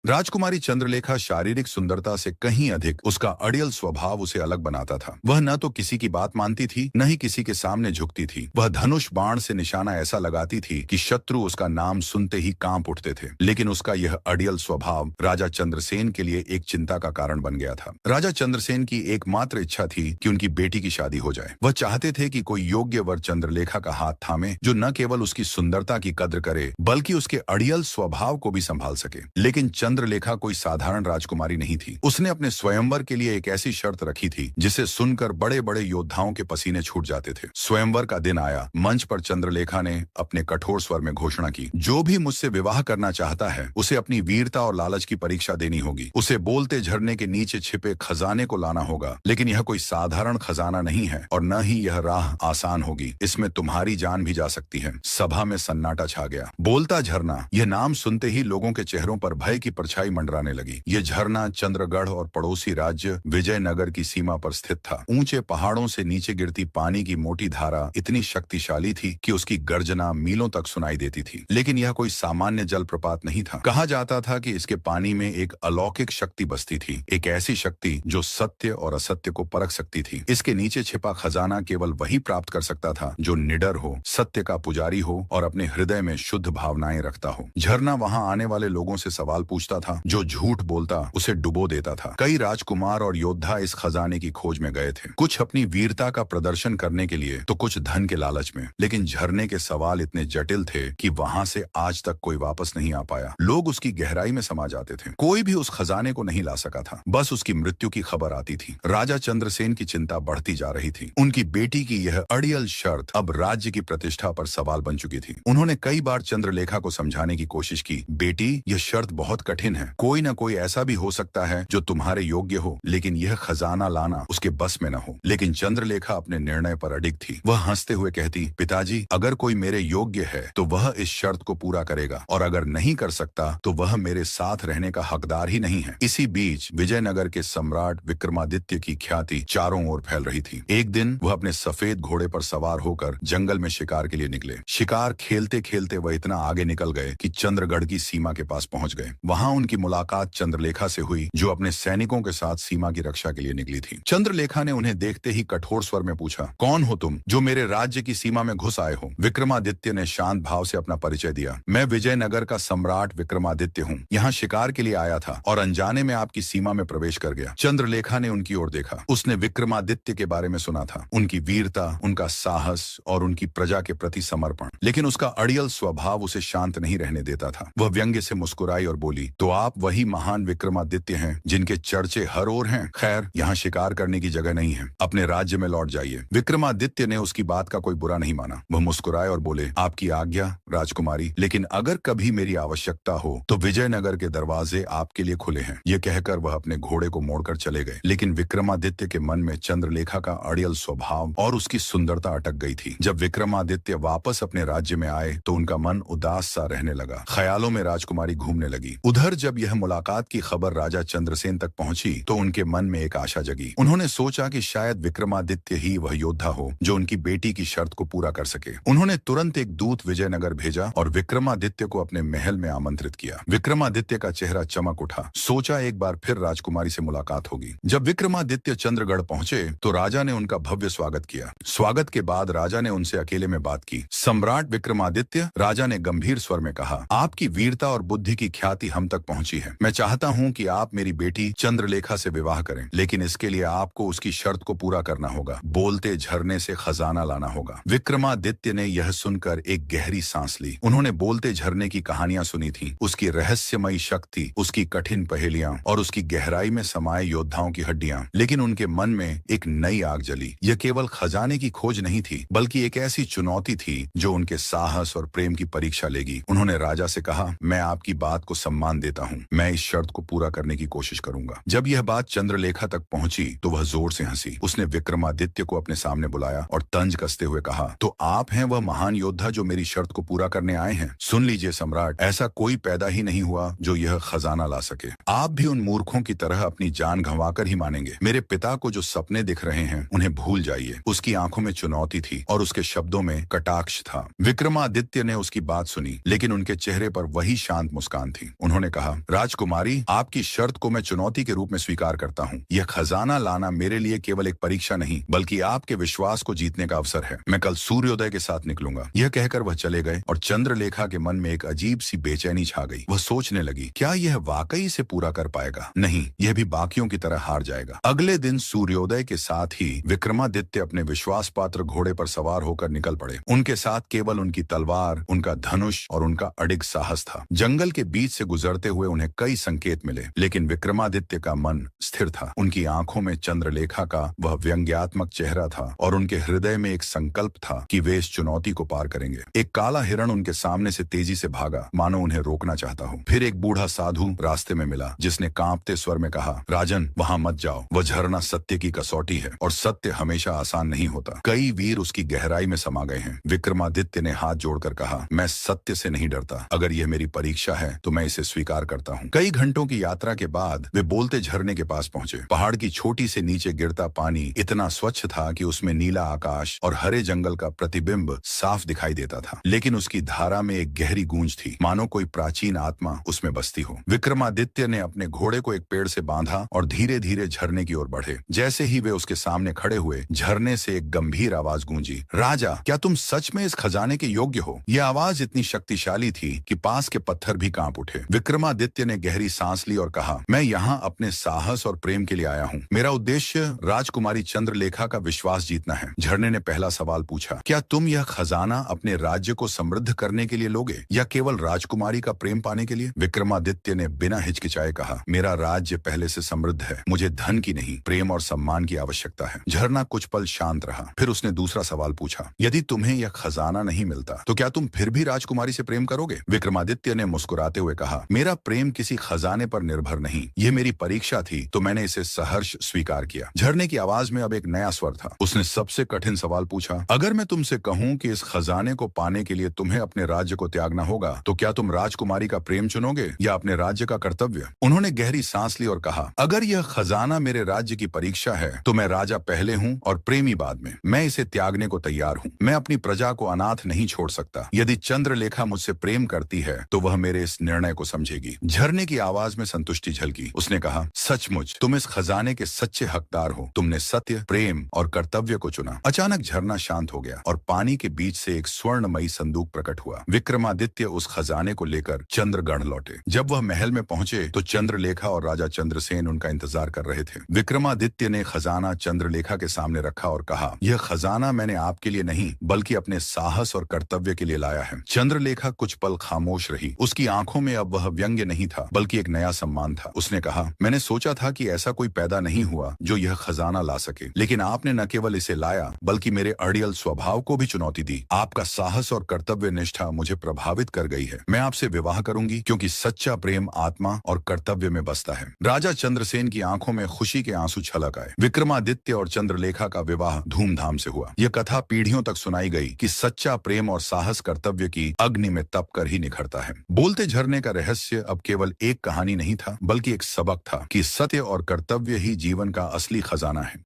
राजकुमारी चंद्रलेखा शारीरिक सुंदरता से कहीं अधिक उसका अड़ियल स्वभाव उसे अलग बनाता था। वह न तो किसी की बात मानती थी, न ही किसी के सामने झुकती थी। वह धनुष बाण से निशाना ऐसा लगाती थी कि शत्रु उसका नाम सुनते ही कांप उठते थे। लेकिन उसका यह अड़ियल स्वभाव राजा चंद्रसेन के लिए एक चिंता का कारण बन गया था। राजा चंद्रसेन की एकमात्र इच्छा थी कि उनकी बेटी की शादी हो जाए। वह चाहते थे कि कोई योग्य वर चंद्रलेखा का हाथ थामे, जो न केवल उसकी सुंदरता की कद्र करे बल्कि उसके अड़ियल स्वभाव को भी संभाल सके। लेकिन चंद्रलेखा कोई साधारण राजकुमारी नहीं थी। उसने अपने स्वयंवर के लिए एक ऐसी शर्त रखी थी जिसे सुनकर बड़े बड़े योद्धाओं के पसीने छूट जाते थे। स्वयंवर का दिन आया। मंच पर चंद्रलेखा ने अपने कठोर स्वर में घोषणा की, जो भी मुझसे विवाह करना चाहता है उसे अपनी वीरता और लालच की परीक्षा देनी होगी। उसे बोलते झरने के नीचे छिपे खजाने को लाना होगा। लेकिन यह कोई साधारण खजाना नहीं है और न ही यह राह आसान होगी। इसमें तुम्हारी जान भी जा सकती है। सभा में सन्नाटा छा गया। बोलता झरना, यह नाम सुनते ही लोगों के चेहरों पर भय की परछाई मंडराने लगी। यह झरना चंद्रगढ़ और पड़ोसी राज्य विजयनगर की सीमा पर स्थित था। ऊंचे पहाड़ों से नीचे गिरती पानी की मोटी धारा इतनी शक्तिशाली थी कि उसकी गर्जना मीलों तक सुनाई देती थी। लेकिन यह कोई सामान्य जलप्रपात नहीं था। कहा जाता था कि इसके पानी में एक अलौकिक शक्ति बसती थी, एक ऐसी शक्ति जो सत्य और असत्य को परख सकती थी। इसके नीचे छिपा खजाना केवल वही प्राप्त कर सकता था जो निडर हो, सत्य का पुजारी हो और अपने हृदय में शुद्ध भावनाएं रखता हो। झरना वहां आने वाले लोगों से सवाल पूछता था, जो झूठ बोलता उसे डुबो देता था। कई राजकुमार और योद्धा इस खजाने की खोज में गए थे, कुछ अपनी वीरता का प्रदर्शन करने के लिए तो कुछ धन के लालच में। लेकिन झरने के सवाल इतने जटिल थे कि वहां से आज तक कोई वापस नहीं आ पाया। लोग उसकी गहराई में समा जाते थे। कोई भी उस खजाने को नहीं ला सका था। बस उसकी मृत्यु की खबर आती थी। राजा चंद्रसेन की चिंता बढ़ती जा रही थी। उनकी बेटी की यह अड़ियल शर्त अब राज्य की प्रतिष्ठा पर सवाल बन चुकी थी। उन्होंने कई बार चंद्रलेखा को समझाने की कोशिश की, बेटी यह शर्त बहुत कठिन है। कोई न कोई ऐसा भी हो सकता है जो तुम्हारे योग्य हो, लेकिन यह खजाना लाना उसके बस में न हो। लेकिन चंद्रलेखा अपने निर्णय पर अडिग थी। वह हंसते हुए कहती, पिताजी अगर कोई मेरे योग्य है तो वह इस शर्त को पूरा करेगा, और अगर नहीं कर सकता तो वह मेरे साथ रहने का हकदार ही नहीं है। इसी बीच विजयनगर के सम्राट विक्रमादित्य की ख्याति चारों ओर फैल रही थी। एक दिन वह अपने सफेद घोड़े पर सवार होकर जंगल में शिकार के लिए निकले। शिकार खेलते खेलते वह इतना आगे निकल गए कि चंद्रगढ़ की सीमा के पास पहुंच गए। वहां उनकी मुलाकात चंद्रलेखा से हुई, जो अपने सैनिकों के साथ सीमा की रक्षा के लिए निकली थी। चंद्रलेखा ने उन्हें देखते ही कठोर स्वर में पूछा, कौन हो तुम जो मेरे राज्य की सीमा में घुस आए हो? विक्रमादित्य ने शांत भाव से अपना परिचय दिया, मैं विजयनगर का सम्राट विक्रमादित्य हूँ। यहाँ शिकार के लिए आया था और अनजाने में आपकी सीमा में प्रवेश कर गया। चंद्रलेखा ने उनकी ओर देखा। उसने विक्रमादित्य के बारे में सुना था, उनकी वीरता, उनका साहस और उनकी प्रजा के प्रति समर्पण। लेकिन उसका अड़ियल स्वभाव उसे शांत नहीं रहने देता था। वह व्यंग्य से मुस्कुराई और बोली, तो आप वही महान विक्रमादित्य हैं जिनके चर्चे हर ओर हैं। खैर, यहाँ शिकार करने की जगह नहीं है, अपने राज्य में लौट जाइए। विक्रमादित्य ने उसकी बात का कोई बुरा नहीं माना। वह मुस्कुराए और बोले, आपकी आज्ञा राजकुमारी, लेकिन अगर कभी मेरी आवश्यकता हो तो विजयनगर के दरवाजे आपके लिए खुले हैं। यह कहकर वह अपने घोड़े को मोड़कर चले गए। लेकिन विक्रमादित्य के मन में चंद्रलेखा का अड़ियल स्वभाव और उसकी सुंदरता अटक गई थी। जब विक्रमादित्य वापस अपने राज्य में आए तो उनका मन उदास सा रहने लगा। ख्यालों में राजकुमारी घूमने लगी। उधर जब यह मुलाकात की खबर राजा चंद्रसेन तक पहुंची तो उनके मन में एक आशा जगी। उन्होंने सोचा कि शायद विक्रमादित्य ही वह योद्धा हो जो उनकी बेटी की शर्त को पूरा कर सके। उन्होंने तुरंत एक दूत विजयनगर भेजा और विक्रमादित्य को अपने महल में आमंत्रित किया। विक्रमादित्य का चेहरा चमक उठा। सोचा एक बार फिर राजकुमारी से मुलाकात होगी। जब विक्रमादित्य चंद्रगढ़ पहुंचे तो राजा ने उनका भव्य स्वागत किया। स्वागत के बाद राजा ने उनसे अकेले में बात की। सम्राट विक्रमादित्य, राजा ने गंभीर स्वर में कहा, आपकी वीरता और बुद्धि की ख्याति हम तक पहुंची है। मैं चाहता हूं कि आप मेरी बेटी चंद्रलेखा से विवाह करें, लेकिन इसके लिए आपको उसकी शर्त को पूरा करना होगा। बोलते झरने से खजाना लाना होगा। विक्रमादित्य ने यह सुनकर एक गहरी सांस ली। उन्होंने बोलते झरने की कहानियां सुनी थी, उसकी रहस्यमयी शक्ति, उसकी कठिन पहेलियां और उसकी गहराई में समाये योद्धाओं की हड्डियां। लेकिन उनके मन में एक नई आग जली। यह केवल खजाने की खोज नहीं थी, बल्कि एक ऐसी चुनौती थी जो उनके साहस और प्रेम की परीक्षा लेगी। उन्होंने राजा से कहा, मैं आपकी बात को सम्मान देता हूँ, मैं इस शर्त को पूरा करने की कोशिश करूंगा। जब यह बात चंद्रलेखा तक पहुंची तो वह जोर से हंसी। उसने विक्रमादित्य को अपने सामने बुलाया और तंज कसते हुए कहा, तो आप हैं वह महान योद्धा जो मेरी शर्त को पूरा करने आए हैं? सुन लीजिए सम्राट, ऐसा कोई पैदा ही नहीं हुआ जो यह खजाना ला सके। आप भी उन मूर्खों की तरह अपनी जान गंवाकर ही मानेंगे। मेरे पिता को जो सपने दिख रहे हैं उन्हें भूल जाइए। उसकी आंखों में चुनौती थी और उसके शब्दों में कटाक्ष था। विक्रमादित्य ने उसकी बात सुनी, लेकिन उनके चेहरे पर वही शांत मुस्कान थी। उन्होंने कहा, राजकुमारी, आपकी शर्त को मैं चुनौती के रूप में स्वीकार करता हूँ। यह खजाना लाना मेरे लिए केवल एक परीक्षा नहीं, बल्कि आपके विश्वास को जीतने का अवसर है। मैं कल सूर्योदय के साथ निकलूंगा। यह कहकर वह चले गए और चंद्रलेखा के मन में एक अजीब सी बेचैनी छा गई। वह सोचने लगी, क्या यह वाकई से पूरा कर पाएगा? नहीं, यह भी बाकियों की तरह हार जाएगा। अगले दिन सूर्योदय के साथ ही विक्रमादित्य अपने विश्वास पात्र घोड़े पर सवार होकर निकल पड़े। उनके साथ केवल उनकी तलवार, उनका धनुष और उनका अडिग साहस था। जंगल के बीच से गुजरते हुए उन्हें कई संकेत मिले, लेकिन विक्रमादित्य का मन स्थिर था। उनकी आंखों में चंद्रलेखा का वह व्यंग्यात्मक चेहरा था और उनके हृदय में एक संकल्प था कि वे इस चुनौती को पार करेंगे। एक काला हिरण उनके सामने से तेजी से भागा, मानो उन्हें रोकना चाहता हो। फिर एक बूढ़ा साधु रास्ते में मिला, जिसने कांपते स्वर में कहा, राजन, वहां मत जाओ। वह झरना सत्य की कसौटी है और सत्य हमेशा आसान नहीं होता। कई वीर उसकी गहराई में समा गए हैं। विक्रमादित्य ने हाथ जोड़कर कहा, मैं सत्य से नहीं डरता। अगर यह मेरी परीक्षा है तो मैं इसे स्वीकार करता हूँ। कई घंटों की यात्रा के बाद वे बोलते झरने के पास पहुंचे। पहाड़ की चोटी से नीचे गिरता पानी इतना स्वच्छ था कि उसमें नीला आकाश और हरे जंगल का प्रतिबिंब साफ दिखाई देता था, लेकिन उसकी धारा में एक गहरी गूंज थी, मानो कोई प्राचीन आत्मा उसमें बसती हो। विक्रमादित्य ने अपने घोड़े को एक पेड़ से बांधा और धीरे धीरे झरने की ओर बढ़े। जैसे ही वे उसके सामने खड़े हुए, झरने से एक गंभीर आवाज गूंजी, राजा, क्या तुम सच में इस खजाने के योग्य हो? यह आवाज इतनी शक्तिशाली थी कि पास के पत्थर भी कांप उठे। विक्रमादित्य ने गहरी सांस ली और कहा, मैं यहाँ अपने साहस और प्रेम के लिए आया हूँ। मेरा उद्देश्य राजकुमारी चंद्रलेखा का विश्वास जीतना है। झरने ने पहला सवाल पूछा, क्या तुम यह खजाना अपने राज्य को समृद्ध करने के लिए लोगे या केवल राजकुमारी का प्रेम पाने के लिए? विक्रमादित्य ने बिना हिचकिचाए कहा, मेरा राज्य पहले से समृद्ध है। मुझे धन की नहीं, प्रेम और सम्मान की आवश्यकता है। झरना कुछ पल शांत रहा। फिर उसने दूसरा सवाल पूछा, यदि तुम्हें यह खजाना नहीं मिलता तो क्या तुम फिर भी राजकुमारी से प्रेम करोगे? विक्रमादित्य ने मुस्कुराते हुए कहा, मेरा प्रेम किसी खजाने पर निर्भर नहीं। यह मेरी परीक्षा थी तो मैंने इसे सहर्ष स्वीकार किया। झरने की आवाज में अब एक नया स्वर था। उसने सबसे कठिन सवाल पूछा, अगर मैं तुमसे कहूं कि इस खजाने को पाने के लिए तुम्हें अपने राज्य को त्यागना होगा तो क्या तुम राजकुमारी का प्रेम चुनोगे या अपने राज्य का कर्तव्य? उन्होंने गहरी सांस ली और कहा, अगर यह खजाना मेरे राज्य की परीक्षा है तो मैं राजा पहले हूँ और प्रेमी बाद में। मैं इसे त्यागने को तैयार हूँ। मैं अपनी प्रजा को अनाथ नहीं छोड़ सकता। यदि चंद्रलेखा मुझसे प्रेम करती है तो वह मेरे इस निर्णय को समझेगी। झरने की आवाज में संतुष्टि झलकी। उसने कहा, सचमुच तुम इस खजाने के सच्चे हकदार हो। तुमने सत्य, प्रेम और कर्तव्य को चुना। अचानक झरना शांत हो गया और पानी के बीच से एक स्वर्णमयी संदूक प्रकट हुआ। विक्रमादित्य उस खजाने को लेकर चंद्रगढ़ लौटे। जब वह महल में पहुंचे तो चंद्रलेखा और राजा चंद्रसेन उनका इंतजार कर रहे थे। विक्रमादित्य ने खजाना चंद्रलेखा के सामने रखा और कहा, यह खजाना मैंने आपके लिए नहीं बल्कि अपने साहस और कर्तव्य के लिए लाया है। चंद्रलेखा कुछ पल खामोश रही। उसकी आंखों में अब वह व्यंग्य नहीं था बल्कि एक नया सम्मान था। उसने कहा, मैंने सोचा था कि ऐसा कोई पैदा नहीं हुआ जो यह खजाना ला सके, लेकिन आपने न केवल इसे लाया बल्कि मेरे अड़ियल स्वभाव को भी चुनौती दी। आपका साहस और कर्तव्य निष्ठा मुझे प्रभावित कर गई है। मैं आपसे विवाह करूंगी क्योंकि सच्चा प्रेम आत्मा और कर्तव्य में बसता है। राजा चंद्रसेन की आंखों में खुशी के आंसू छलक आए। विक्रमादित्य और चंद्रलेखा का विवाह धूमधाम से हुआ। यह कथा पीढ़ियों तक सुनाई गई कि सच्चा प्रेम और साहस कर्तव्य की अग्नि में तप कर ही निखरता है। बोलते झरने का रहस्य अब केवल एक कहानी नहीं था बल्कि एक सबक था कि सत्य और कर्तव्य ही जीवन का असली खजाना है।